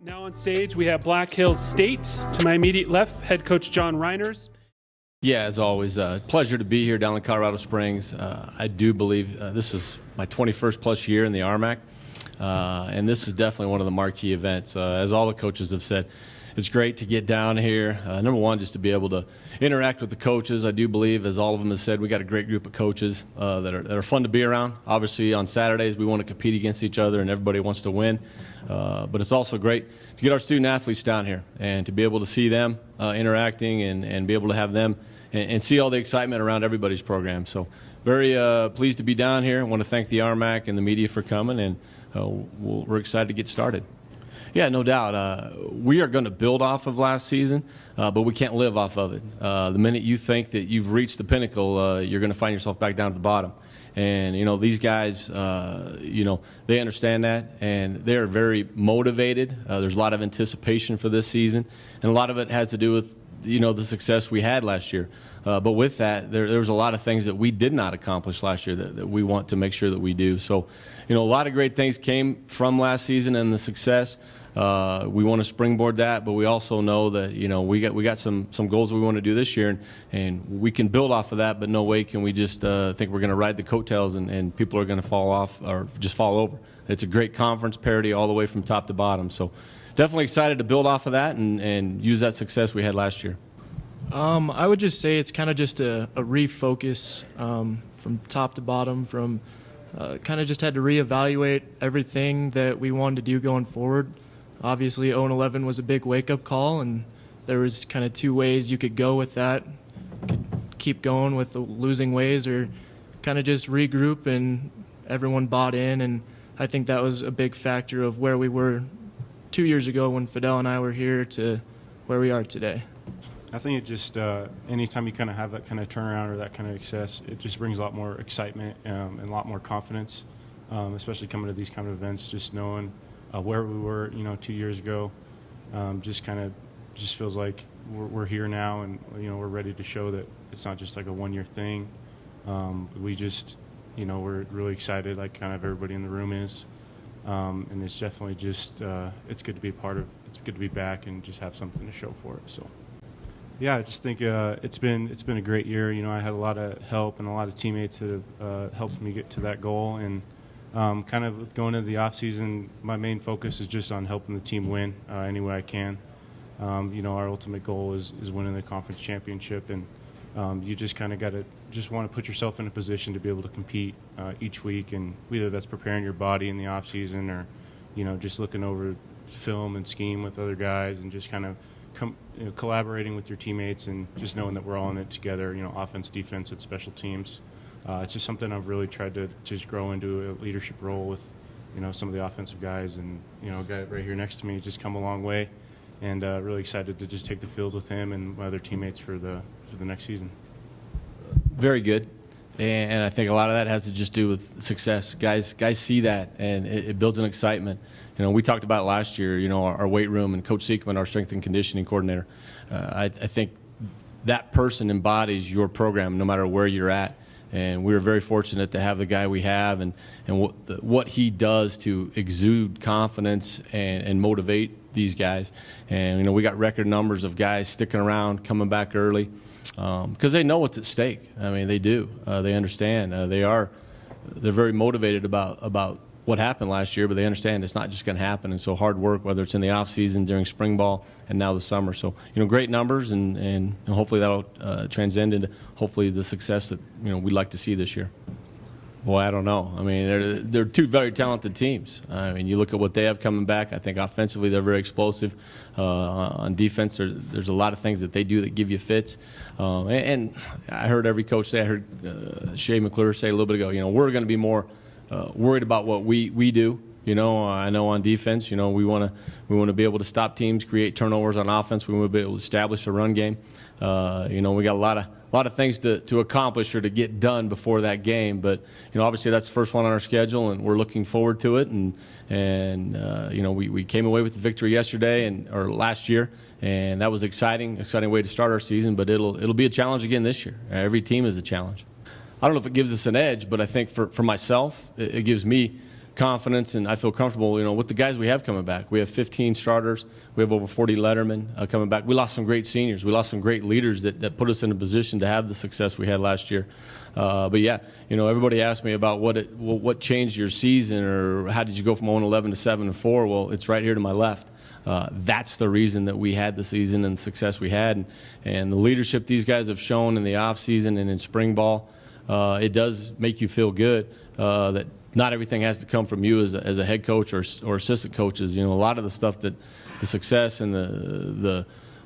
Now on stage, we have Black Hills State. To my immediate left, head coach John Reiners. Yeah, as always, pleasure to be here down in Colorado Springs. I do believe this is my 21st plus year in the RMAC, and this is definitely one of the marquee events. As all the coaches have said, it's great to get down here. Number one, just to be able to interact with the coaches. I do believe, as all of them have said, we got a great group of coaches that are fun to be around. Obviously, on Saturdays, we want to compete against each other, and everybody wants to win. But it's also great to get our student athletes down here and to be able to see them interacting and be able to have them and see all the excitement around everybody's program. So very pleased to be down here. I want to thank the RMAC and the media for coming, and we're excited to get started. Yeah, no doubt. We are going to build off of last season, but we can't live off of it. The minute you think that you've reached the pinnacle, you're going to find yourself back down at the bottom. And, you know, these guys, you know, they understand that, and they're very motivated. There's a lot of anticipation for this season, and a lot of it has to do with, you know, the success we had last year. But with that, there was a lot of things that we did not accomplish last year that we want to make sure that we do. So, you know, a lot of great things came from last season and the success. We want to springboard that, but we also know that, you know, we got some goals we want to do this year, and we can build off of that, but no way can we just think we're going to ride the coattails and people are going to fall off or just fall over. It's a great conference parity all the way from top to bottom. So definitely excited to build off of that and use that success we had last year. I would just say it's kind of just a refocus from top to bottom, from kind of just had to reevaluate everything that we wanted to do going forward. Obviously, 0-11 was a big wake-up call, and there was kind of two ways you could go with that. You could keep going with the losing ways or kind of just regroup, and everyone bought in, and I think that was a big factor of where we were 2 years ago when Phydell and I were here to where we are today. I think it just, anytime you kind of have that kind of turnaround or that kind of success, it just brings a lot more excitement and a lot more confidence, especially coming to these kind of events, just knowing where we were, you know, 2 years ago. Just feels like we're here now, and, you know, we're ready to show that it's not just like a one-year thing. We just, you know, we're really excited, like kind of everybody in the room is. And it's definitely just, it's good to be a part of, it's good to be back and just have something to show for it. So. Yeah, I just think it's been a great year. You know, I had a lot of help and a lot of teammates that have helped me get to that goal. And kind of going into the off season, my main focus is just on helping the team win any way I can. You know, our ultimate goal is winning the conference championship, and you just kind of got to just want to put yourself in a position to be able to compete each week, and whether that's preparing your body in the off season or, you know, just looking over film and scheme with other guys and just kind of you know, collaborating with your teammates and just knowing that we're all in it together, you know, offense, defense, and special teams. It's just something I've really tried to just grow into a leadership role with, you know, some of the offensive guys, and, you know, a guy right here next to me has just come a long way, and really excited to just take the field with him and my other teammates for the next season. Very good. And I think a lot of that has to just do with success. Guys see that, and it builds an excitement. You know, we talked about it last year, you know, our weight room, and Coach Seekman, our strength and conditioning coordinator. I think that person embodies your program no matter where you're at. And we were very fortunate to have the guy we have, and what he does to exude confidence and motivate these guys. And, you know, we got record numbers of guys sticking around, coming back early, because they know what's at stake. I mean, they do. They understand. They're very motivated about what happened last year, but they understand it's not just going to happen. And so hard work, whether it's in the off season, during spring ball, and now the summer. So, you know, great numbers, and hopefully that'll transcend into hopefully the success that, you know, we'd like to see this year. Boy, I don't know. I mean, they're two very talented teams. I mean, you look at what they have coming back. I think offensively they're very explosive. On defense, there's a lot of things that they do that give you fits. And I heard every coach say, I heard Shea McClure say a little bit ago, you know, we're going to be more worried about what we do. You know, I know on defense, you know, we want to be able to stop teams, create turnovers on offense. We want to be able to establish a run game. You know, we got a lot of things to accomplish or to get done before that game. But, you know, obviously that's the first one on our schedule, and we're looking forward to it. And you know, we came away with the victory yesterday or last year, and that was exciting way to start our season. But it'll be a challenge again this year. Every team is a challenge. I don't know if it gives us an edge, but I think for myself, it gives me confidence, and I feel comfortable, with the guys we have coming back. We have 15 starters. We have over 40 lettermen coming back. We lost some great seniors. We lost some great leaders that put us in a position to have the success we had last year. But yeah, everybody asked me about what changed your season, or how did you go from 0-11 to 7-4? Well, it's right here to my left. That's the reason that we had the season and the success we had, and the leadership these guys have shown in the off season and in spring ball. It does make you feel good that not everything has to come from you as a head coach or assistant coaches. A lot of the stuff that the success and the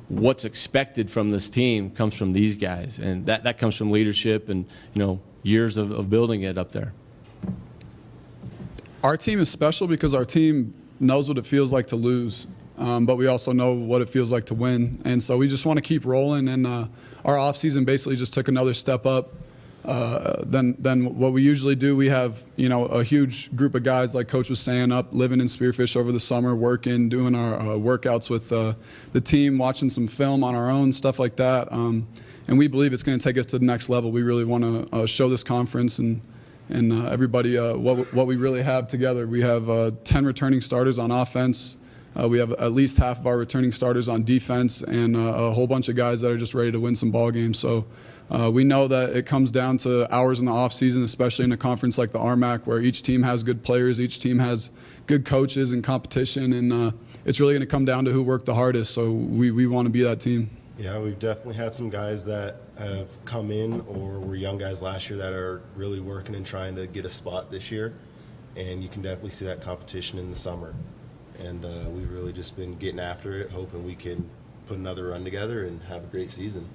what's expected from this team comes from these guys, and that comes from leadership and years of building it up there. Our team is special because our team knows what it feels like to lose, but we also know what it feels like to win, and so we just want to keep rolling. And our offseason basically just took another step up than what we usually do. We have a huge group of guys, like Coach was saying, up living in Spearfish over the summer, working, doing our workouts with the team, watching some film on our own, stuff like that. And we believe it's going to take us to the next level. We really want to show this conference and everybody what we really have together. We have 10 returning starters on offense. We have at least half of our returning starters on defense, and a whole bunch of guys that are just ready to win some ball games. So we know that it comes down to hours in the offseason, especially in a conference like the RMAC, where each team has good players, each team has good coaches and competition, and it's really going to come down to who worked the hardest. So we want to be that team. Yeah, we've definitely had some guys that have come in or were young guys last year that are really working and trying to get a spot this year, and you can definitely see that competition in the summer. And we've really just been getting after it, hoping we can put another run together and have a great season.